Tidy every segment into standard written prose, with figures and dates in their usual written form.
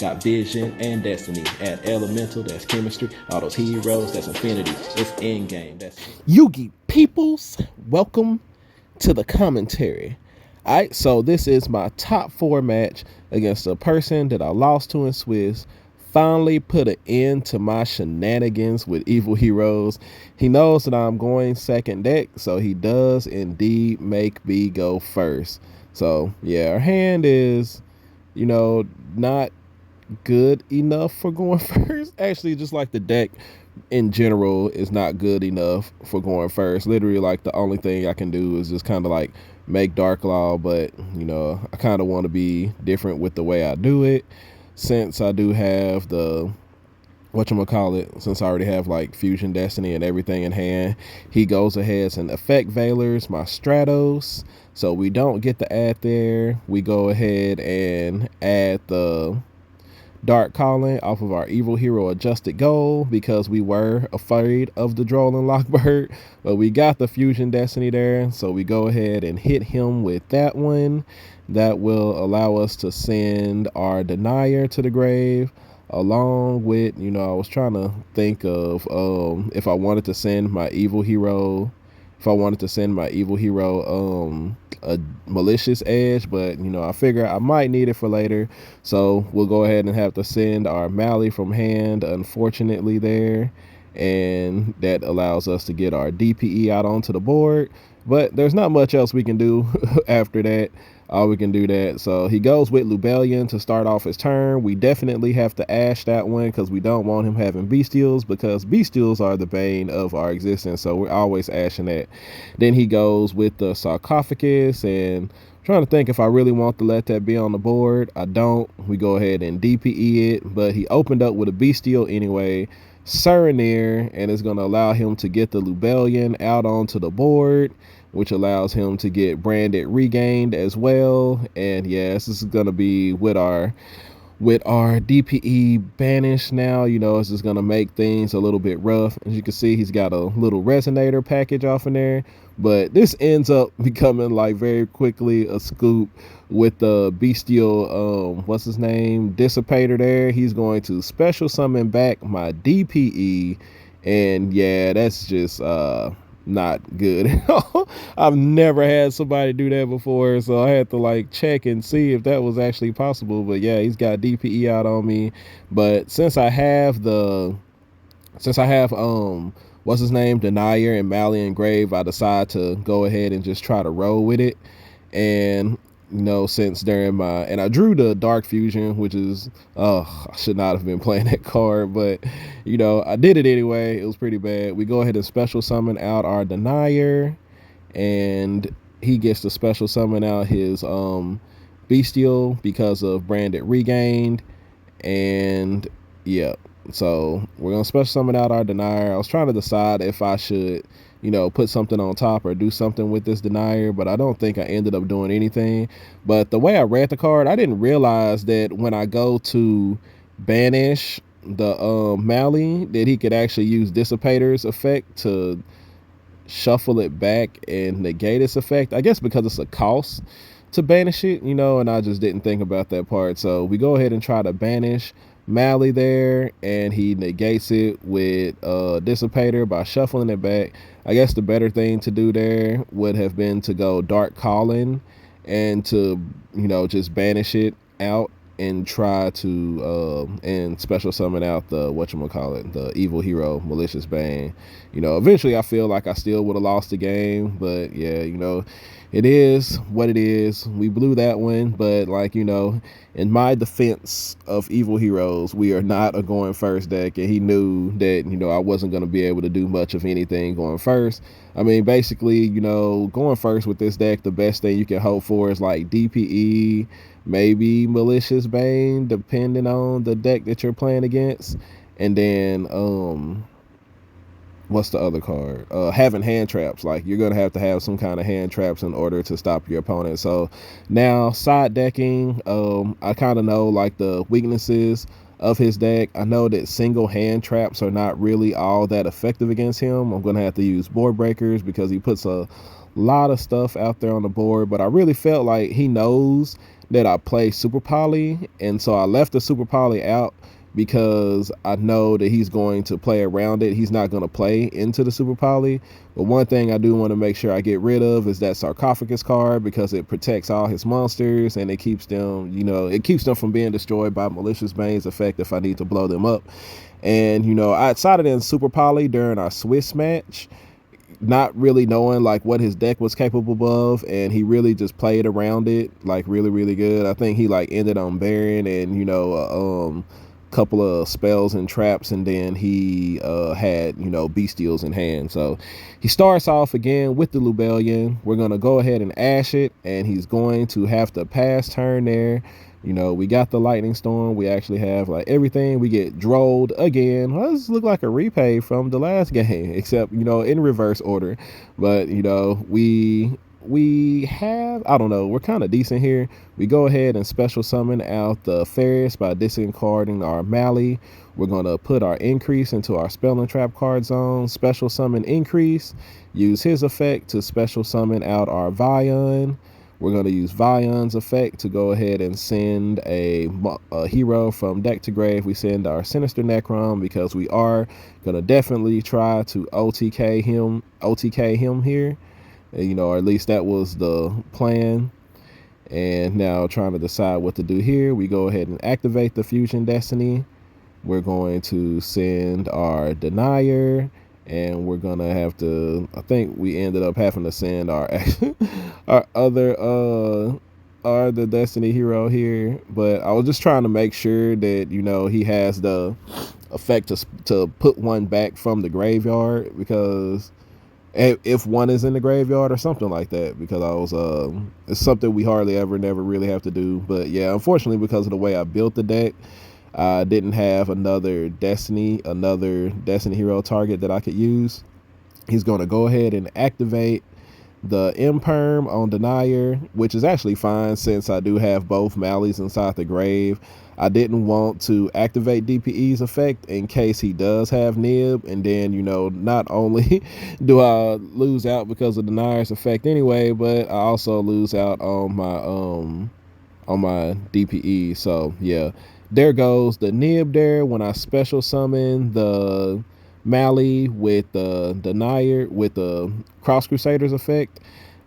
Got vision and destiny. Add elemental, that's chemistry. All those heroes, that's infinity. It's endgame, that's Yugi peoples, welcome to the commentary. Alright, so this is my top 4 match against a person that I lost to in Swiss. Finally put an end to my shenanigans with evil heroes. He knows that I'm going second deck, so he does indeed make me go first. So yeah, our hand is, not good enough for going first. Actually, just like the deck in general is not good enough for going first. Literally, like the only thing I can do is just kind of like make Dark Law, but I kind of want to be different with the way I do it, since I do have the since I already have like Fusion Destiny and everything in hand. He goes ahead and effect Veilers my Stratos, so we don't get the add there. We go ahead and add the Dark Calling off of our Evil Hero adjusted goal because we were afraid of the Droll and Lockbird, but we got the Fusion Destiny there, so we go ahead and hit him with that one. That will allow us to send our Denier to the grave, along with, I was trying to think of if I wanted to send my Evil Hero, a malicious edge, but I figure I might need it for later, so we'll go ahead and have to send our Mally from hand, unfortunately, there, and that allows us to get our DPE out onto the board, but there's not much else we can do after that. We can do that. So he goes with Lubellion to start off his turn. We definitely have to ash that one because we don't want him having Bystials, because Bystials are the bane of our existence, so we're always ashing that. Then he goes with the Sarcophagus, and I'm trying to think if I really want to let that be on the board. I don't. We go ahead and DPE it, but he opened up with a Bystial anyway, Surinir, and it's going to allow him to get the Lubellion out onto the board, which allows him to get Branded Regained as well. And yes, this is going to be with our DPE banished now. It's just going to make things a little bit rough. As you can see, he's got a little resonator package off in there, but this ends up becoming like very quickly a scoop with the Bystial Dissipator there. He's going to special summon back my DPE, and yeah, that's just not good. I've never had somebody do that before, so I had to like check and see if that was actually possible. But yeah, he's got DPE out on me, but since I have Denier and Mally and Grave, I decide to go ahead and just try to roll with it. And since during and I drew the Dark Fusion, which is, I should not have been playing that card, but I did it anyway. It was pretty bad. We go ahead and special summon out our Denier, and he gets to special summon out his Bystial because of Branded Regained. And yeah, so we're gonna special summon out our Denier. I was trying to decide if I should put something on top or do something with this Denier, but I don't think I ended up doing anything. But the way I read the card, I didn't realize that when I go to banish the Mally, that he could actually use Dissipator's effect to shuffle it back and negate its effect. I guess because it's a cost to banish it, and I just didn't think about that part. So we go ahead and try to banish Mally there, and he negates it with Dissipator by shuffling it back. I guess the better thing to do there would have been to go Dark Calling and to just banish it out and try to and special summon out the the Evil Hero Malicious Bane. Eventually I feel like I still would have lost the game, but yeah, it is what it is. We blew that one, but in my defense of Evil Heroes, we are not a going first deck, and he knew that I wasn't going to be able to do much of anything going first. I mean, basically, going first with this deck, the best thing you can hope for is like DPE, maybe Malicious Bane, depending on the deck that you're playing against, and then what's the other card? Having hand traps. Like, you're gonna have to have some kind of hand traps in order to stop your opponent. So now side decking, I kind of know like the weaknesses of his deck. I know that single hand traps are not really all that effective against him. I'm gonna have to use board breakers because he puts a lot of stuff out there on the board, but I really felt like he knows that I play Super Poly, and so I left the Super Poly out because I know that he's going to play around it. He's not going to play into the Super Poly. But one thing I do want to make sure I get rid of is that Sarcophagus card, because it protects all his monsters and it keeps them, you know, it keeps them from being destroyed by Malicious Bane's effect if I need to blow them up. And, you know, I decided in Super Poly during our Swiss match, not really knowing like what his deck was capable of, and he really just played around it like really good. I think he like ended on Baron and, you know, couple of spells and traps, and then he had, you know, bestials in hand. So he starts off again with the Lubellion. We're gonna go ahead and ash it, and he's going to have to pass turn there. You know, we got the Lightning Storm. We actually have like everything. We get Drolled again. Well, this look like a repay from the last game, except, you know, in reverse order. But, you know, we have, I don't know, we're kind of decent here. We go ahead and special summon out the Ferris by discarding our Mally. We're going to put our increase into our spell and trap card zone, special summon increase, use his effect to special summon out our Vion. We're going to use Vion's effect to go ahead and send a hero from deck to grave. We send our Sinister Necron because we are going to definitely try to OTK him here. You know, or at least that was the plan. And now trying to decide what to do here. We go ahead and activate the Fusion Destiny. We're going to send our Denier, and we're gonna have to, I think we ended up having to send our our other Destiny hero here. But I was just trying to make sure that, you know, he has the effect to put one back from the graveyard, because if one is in the graveyard or something like that, because I was it's something we hardly ever never really have to do. But yeah, unfortunately, because of the way I built the deck, I didn't have another Destiny hero target that I could use. He's going to go ahead and activate the Imperm on Denier, which is actually fine since I do have both Mallies inside the grave. I didn't want to activate DPE's effect in case he does have Nib, and then, you know, not only do I lose out because of Denier's effect anyway, but I also lose out on my DPE. So yeah, there goes the Nib there when I special summon the Mally with the Denier with the Cross Crusaders effect.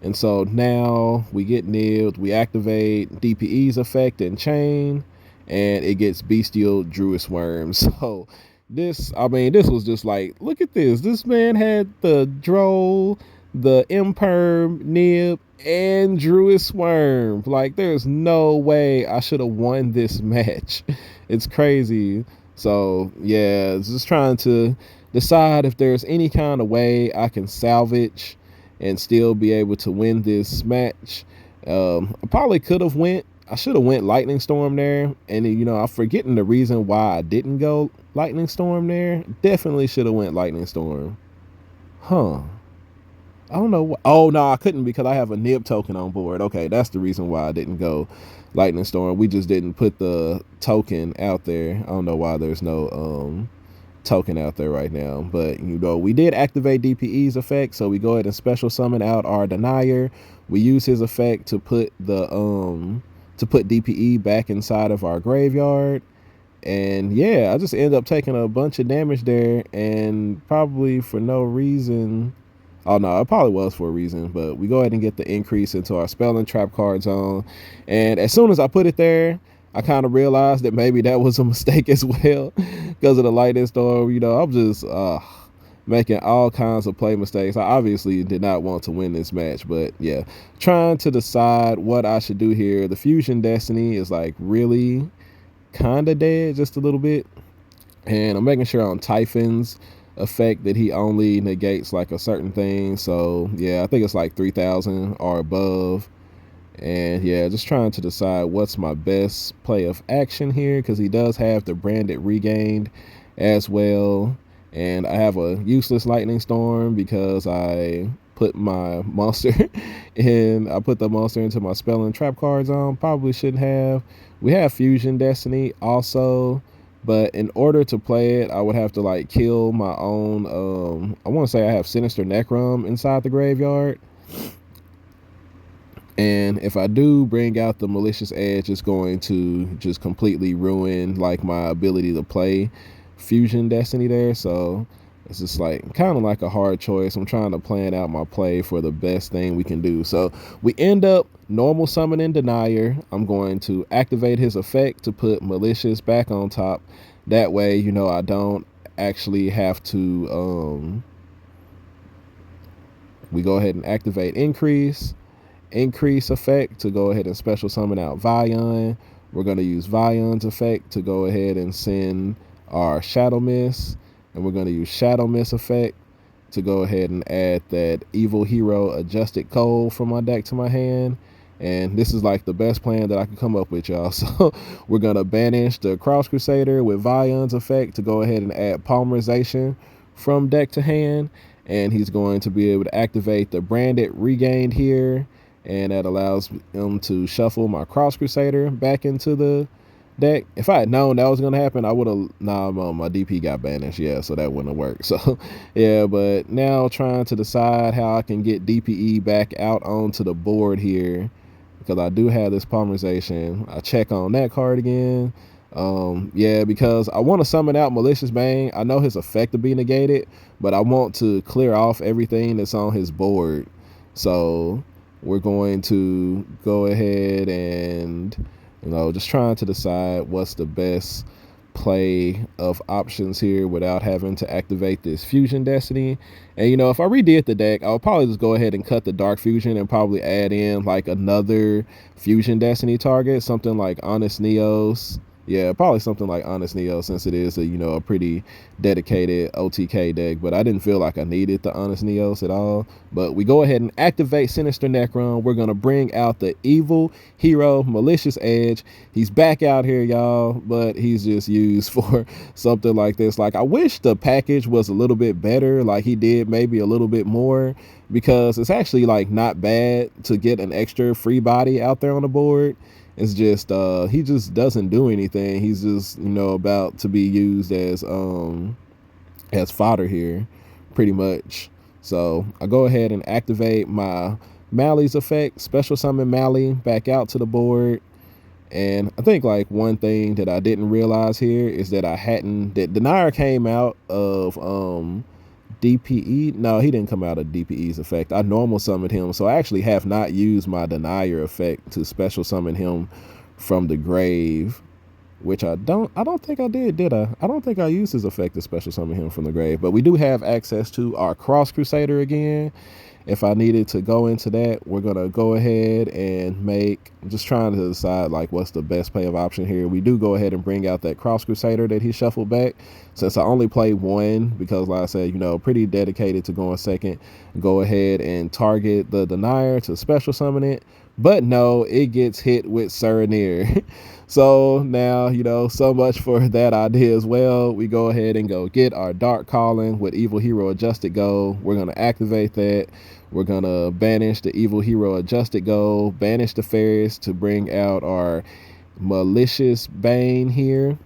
And so now we get nibbed, we activate DPE's effect and chain, and it gets Bestial Druid Worm. So this, I mean, this was just like, look at this. This man had the Droll, the Imperm, nib, and Druid Swarm. Like, there's no way I should have won this match. It's crazy. So yeah, just trying to decide if there's any kind of way I can salvage and still be able to win this match. I probably could have I should have went Lightning Storm there, and you know, I'm forgetting the reason why I didn't go Lightning Storm there. Definitely should have went Lightning Storm. I don't know. Oh no, I couldn't because I have a nib token on board. Okay, that's the reason why I didn't go Lightning Storm. We just didn't put the token out there. I don't know why there's no token out there right now, but you know, we did activate DPE's effect, so we go ahead and special summon out our Denier. We use his effect to put the DPE back inside of our graveyard, and yeah, I just end up taking a bunch of damage there, and probably for no reason. Oh no, it probably was for a reason, but we go ahead and get the increase into our spell and trap card zone, and as soon as I put it there, I kind of realized that maybe that was a mistake as well because of the Lightning Storm. You know, I'm just making all kinds of play mistakes. I obviously did not want to win this match, but yeah, trying to decide what I should do here. The Fusion Destiny is like really kind of dead just a little bit, and I'm making sure on Typhon's effect that he only negates like a certain thing. So yeah, I think it's like 3,000 or above. And yeah, just trying to decide what's my best play of action here, because he does have the Branded Regained as well, and I have a useless Lightning Storm because I put my monster in. I put the monster into my spell and trap card zone. Probably shouldn't have. We have Fusion Destiny also, but in order to play it, I would have to like kill my own. I want to say I have Sinister Necron inside the graveyard. And if I do bring out the Malicious Edge, it's going to just completely ruin like my ability to play Fusion Destiny there. So it's just like kind of like a hard choice. I'm trying to plan out my play for the best thing we can do. So we end up normal summoning Denier. I'm going to activate his effect to put Malicious back on top. That way, you know, I don't actually have to, we go ahead and activate Increase effect to go ahead and special summon out Vion. We're going to use Vion's effect to go ahead and send our Shadow Mist, and we're going to use Shadow Mist effect to go ahead and add that Evil Hero Adjusted Cold from my deck to my hand. And this is like the best plan that I could come up with, y'all. So we're going to banish the Cross Crusader with Vion's effect to go ahead and add Polymerization from deck to hand. And he's going to be able to activate the Branded Regained here. And that allows him to shuffle my Cross Crusader back into the deck. If I had known that was going to happen, I would have... Nah, my DP got banished. Yeah, so that wouldn't have worked. So, yeah, but now trying to decide how I can get DPE back out onto the board here. Because I do have this Polymerization. I check on that card again. Yeah, because I want to summon out Malicious Bane. I know his effect to be negated, but I want to clear off everything that's on his board. So we're going to go ahead and, you know, just trying to decide what's the best play of options here without having to activate this Fusion Destiny. And, you know, if I redid the deck, I'll probably just go ahead and cut the Dark Fusion and probably add in like another Fusion Destiny target, something like Honest Neos. Yeah, probably something like Honest Neo, since it is a, you know, a pretty dedicated OTK deck. But I didn't feel like I needed the Honest Neos at all. But we go ahead and activate Sinister Necron. We're going to bring out the Evil Hero Malicious Edge. He's back out here, y'all, but he's just used for something like this. Like, I wish the package was a little bit better, like he did maybe a little bit more, because it's actually like not bad to get an extra free body out there on the board. It's just he just doesn't do anything. He's just, you know, about to be used as fodder here, pretty much. So I go ahead and activate my Mally's effect, special summon Mally back out to the board. And I think like one thing that I didn't realize here is that that Denier came out of DPE. No, he didn't come out of DPE's effect. I normal summoned him, so I actually have not used my Denier effect to special summon him from the grave, which I don't think I did I? I don't think I used his effect to special summon him from the grave. But we do have access to our Cross Crusader again. If I needed to go into that, we're gonna go ahead and make, I'm just trying to decide like what's the best play of option here. We do go ahead and bring out that Cross Crusader that he shuffled back, since I only played one, because like I said, you know, pretty dedicated to going second. Go ahead and target the Denier to special summon it, but no, it gets hit with Surinir. So now, you know, so much for that idea as well. We go ahead and go get our Dark Calling with Evil Hero Adjusted Gold. We're going to activate that. We're going to banish the Evil Hero Adjusted Gold, banish the Ferris to bring out our Malicious Bane here.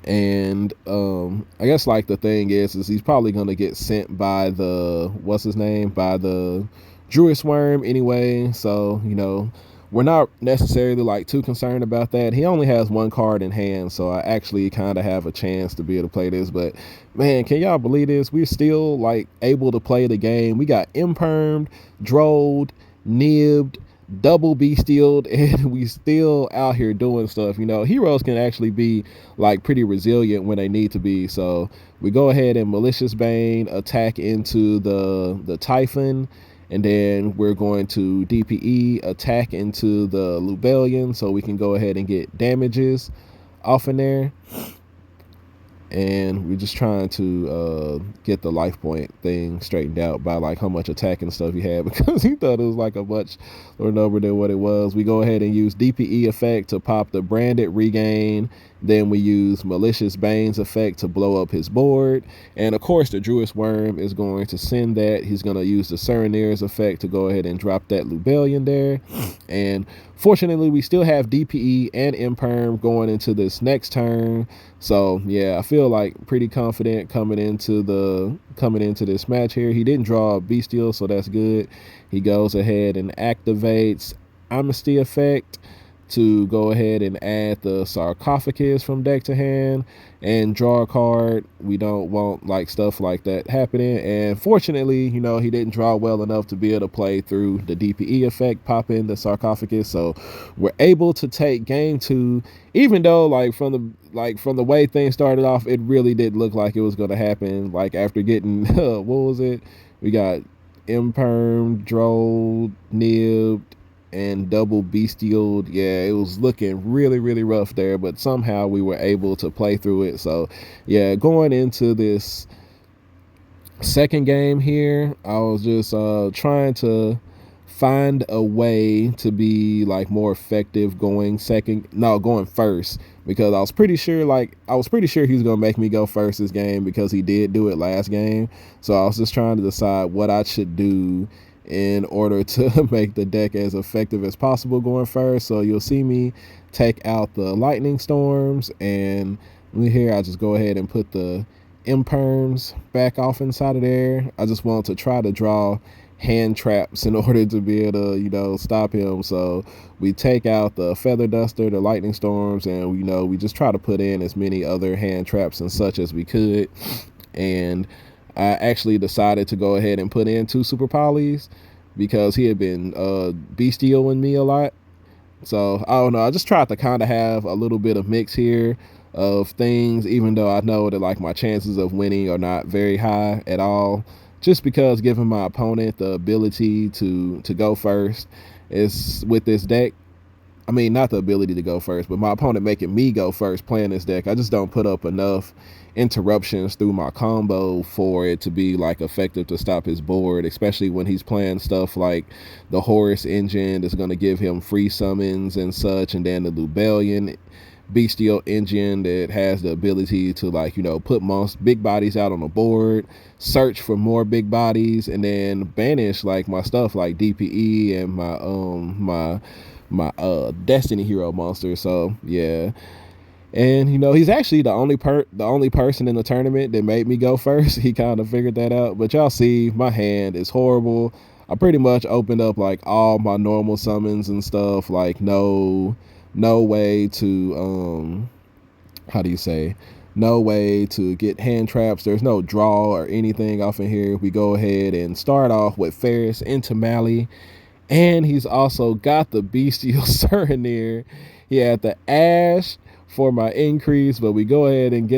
And I guess like the thing is he's probably going to get sent by the, what's his name, by the Druid Worm anyway. So, you know, we're not necessarily like too concerned about that. He only has one card in hand, so I actually kind of have a chance to be able to play this. But man, can y'all believe this? We're still like able to play the game. We got Impermed, Drolled, Nibbed, double Bystialed, and we still out here doing stuff. You know, heroes can actually be like pretty resilient when they need to be. So we go ahead and Malicious Bane attack into the Typhon. And then we're going to DPE attack into the Lubellion, so we can go ahead and get damages off in there. And we're just trying to get the life point thing straightened out by like how much attack and stuff he had, because he thought it was like a much lower number than what it was. We go ahead and use DPE effect to pop the Branded Regain. Then we use Malicious Bane's effect to blow up his board. And of course the Druid Worm is going to send that. He's going to use the Surinir's effect to go ahead and drop that Lubellion there. And fortunately we still have DPE and Imperm going into this next turn. So yeah, I feel feel like pretty confident coming into this match here. He didn't draw a Bystial, so that's good. He goes ahead and activates Amnesty effect to go ahead and add the sarcophagus from deck to hand and draw a card. We don't want like stuff like that happening, and fortunately, you know, he didn't draw well enough to be able to play through the DPE effect, pop in the sarcophagus, so we're able to take game 2, even though like from the way things started off, it really did look like it was going to happen. Like after getting what was it, we got Imperm, Droll, nibbed, and double Bystial. Yeah, it was looking really, really rough there, but somehow we were able to play through it. So yeah, going into this second game here, I was just trying to find a way to be like more effective going first, because I was pretty sure he was gonna make me go first this game, because he did do it last game. So I was just trying to decide what I should do in order to make the deck as effective as possible going first. So you'll see me take out the lightning storms, and here I just go ahead and put the imperms back off inside of there. I just want to try to draw hand traps in order to be able to, you know, stop him. So we take out the feather duster, the lightning storms, and, you know, we just try to put in as many other hand traps and such as we could. And I actually decided to go ahead and put in 2 super polys, because he had been bestialing me a lot. So I don't know, I just tried to kind of have a little bit of mix here of things, even though I know that like my chances of winning are not very high at all, just because giving my opponent the ability to go first is with this deck. I mean, not the ability to go first, but my opponent making me go first playing this deck. I just don't put up enough interruptions through my combo for it to be like effective to stop his board, especially when he's playing stuff like the Horus engine that's going to give him free summons and such, and then the Lubellian bestial engine that has the ability to, like, you know, put big bodies out on the board, search for more big bodies, and then banish like my stuff like DPE and my Destiny Hero monster. So yeah. And, you know, he's actually the only person in the tournament that made me go first. He kind of figured that out. But y'all see, my hand is horrible. I pretty much opened up like all my normal summons and stuff. Like no way to no way to get hand traps. There's no draw or anything off in here. We go ahead and start off with Ferris into Mally. And he's also got the Bystial Serenir. He had the Ash for my increase, but we go ahead and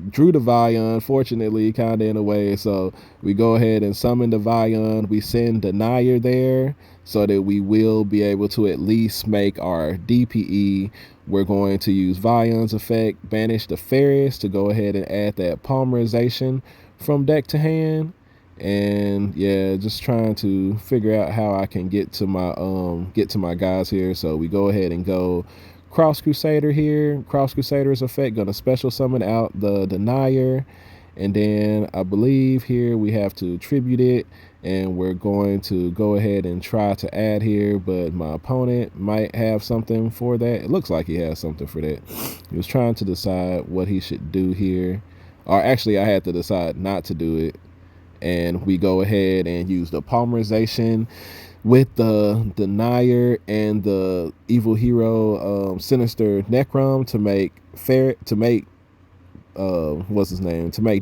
drew the Vion, fortunately, kind of in a way. So we go ahead and summon the Vion. We send Denier there so that we will be able to at least make our DPE. We're going to use Vion's effect, banish the Ferris to go ahead and add that Polymerization from deck to hand. And yeah, just trying to figure out how I can get to my guys here. So we go ahead and go Cross Crusader here. Cross Crusader's effect, gonna special summon out the Denier, and then I believe here we have to tribute it, and we're going to go ahead and try to add here, but my opponent might have something for that. It looks like he has something for that. He was trying to decide what he should do here, or actually I had to decide not to do it. And we go ahead and use the Polymerization with the Denier and the Evil Hero Sinister Necrom to make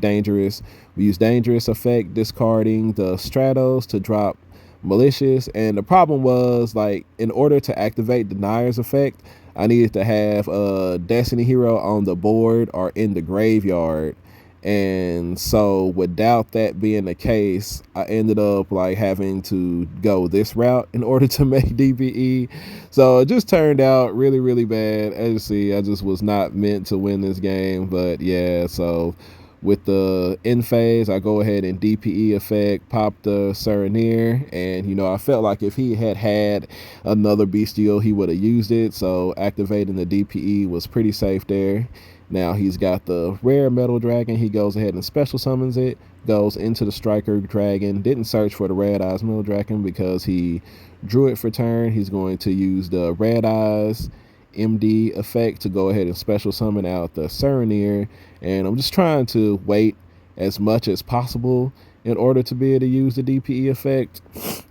Dangerous. We use Dangerous effect, discarding the Stratos to drop Malicious. And the problem was, like, in order to activate Denier's effect, I needed to have a Destiny Hero on the board or in the graveyard. And so without that being the case, I ended up like having to go this route in order to make DPE. So it just turned out really, really bad. As you see, I just was not meant to win this game. But yeah, so with the end phase, I go ahead and DPE effect, pop the Serenir. And, you know, I felt like if he had another Bystial, he would have used it. So activating the DPE was pretty safe there. Now he's got the rare metal dragon. He goes ahead and special summons it, goes into the striker dragon. Didn't search for the red eyes metal dragon because he drew it for turn. He's going to use the red eyes MD effect to go ahead and special summon out the Surinir, and I'm just trying to wait as much as possible in order to be able to use the DPE effect.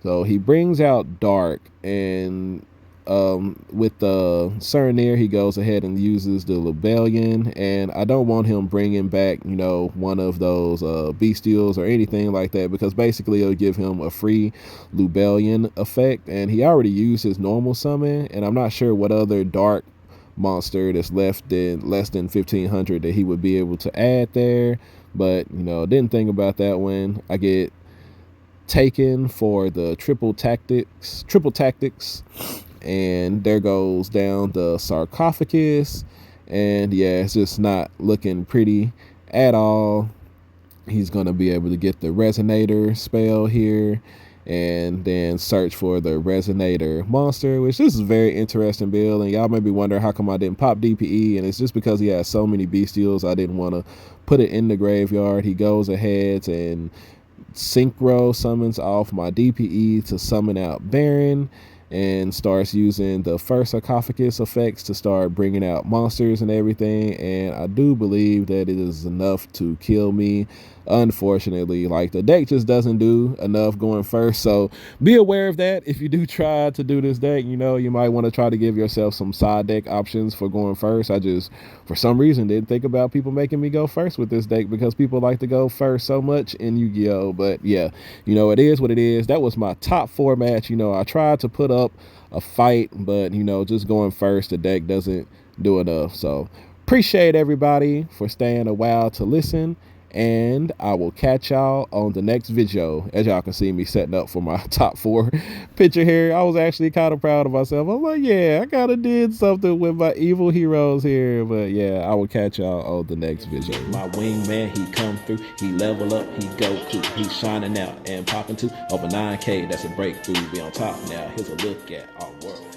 So he brings out Dark, and with the Surinir, he goes ahead and uses the Lubellion, and I don't want him bringing back, you know, one of those Bestials or anything like that, because basically it'll give him a free Lubellion effect, and he already used his normal summon, and I'm not sure what other Dark monster that's left in less than 1500 that he would be able to add there. But, you know, didn't think about that one. I get taken for the triple tactics, and there goes down the sarcophagus, and yeah, it's just not looking pretty at all. He's gonna be able to get the resonator spell here, and then search for the resonator monster, which this is a very interesting build, and y'all may be wondering how come I didn't pop DPE, and it's just because he has so many bestials. I didn't want to put it in the graveyard. He goes ahead and synchro summons off my DPE to summon out Baron, and starts using the first sarcophagus effects to start bringing out monsters and everything, and I do believe that it is enough to kill me. Unfortunately, like, the deck just doesn't do enough going first, so be aware of that. If you do try to do this deck, you know, you might want to try to give yourself some side deck options for going first. I just, for some reason, didn't think about people making me go first with this deck, because people like to go first so much in Yu-Gi-Oh! But yeah, you know, it is what it is. That was my top 4 match. You know, I tried to put up a fight, but, you know, just going first, the deck doesn't do enough. So appreciate everybody for staying a while to listen, and I will catch y'all on the next video. As y'all can see me setting up for my top 4 picture here. I was actually kind of proud of myself. I'm like, yeah, I kind of did something with my evil heroes here. But yeah, I will catch y'all on the next video. My wingman, he come through, he level up, he go cool, he's shining out and popping to over 9K. That's a breakthrough. Be on top now. Here's a look at our world.